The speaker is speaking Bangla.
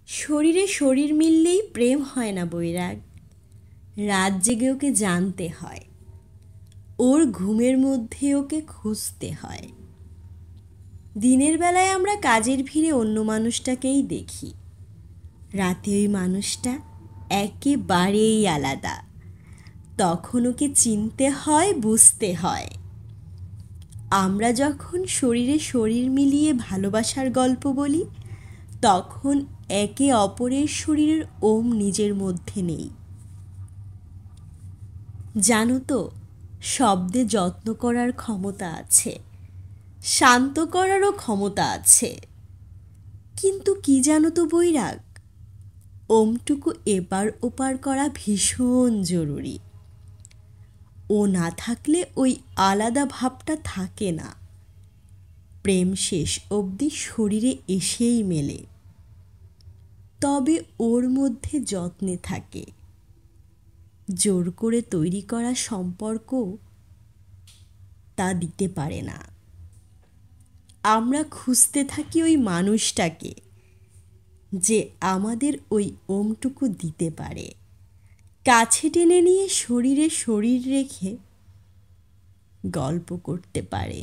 শরীরে শরীর মিললেই প্রেম হয় না বৈরাগ। রাত জেগে ওকে জানতে হয়, ওর ঘুমের মধ্যে ওকে খুঁজতে হয়। দিনের বেলায় আমরা কাজের ভিড়ে অন্য মানুষটাকেই দেখি, রাতে ওই মানুষটা একেবারেই আলাদা। তখন ওকে চিনতে হয়, বুঝতে হয়। আমরা যখন শরীরে শরীর মিলিয়ে ভালোবাসার গল্প বলি, তখন একে অপরের শরীরের ওম নিজের মধ্যে নেই। জানো তো, শব্দে যত্ন করার ক্ষমতা আছে, শান্ত করারও ক্ষমতা আছে। কিন্তু কি জানো তো বৈরাগ, ওমটুকু এপার ওপার করা ভীষণ জরুরি। ও না থাকলে ওই আলাদা ভাবটা থাকে না। প্রেম শেষ অবধি শরীরে এসেই মেলে, তবে ওর মধ্যে যত্নে থাকে। জোর করে তৈরি করা সম্পর্ক তা দিতে পারে না। আমরা খুঁজতে থাকি ওই মানুষটাকে, যে আমাদের ওই ওমটুকু দিতে পারে, কাছে টেনে নিয়ে শরীরে শরীর রেখে গল্প করতে পারে।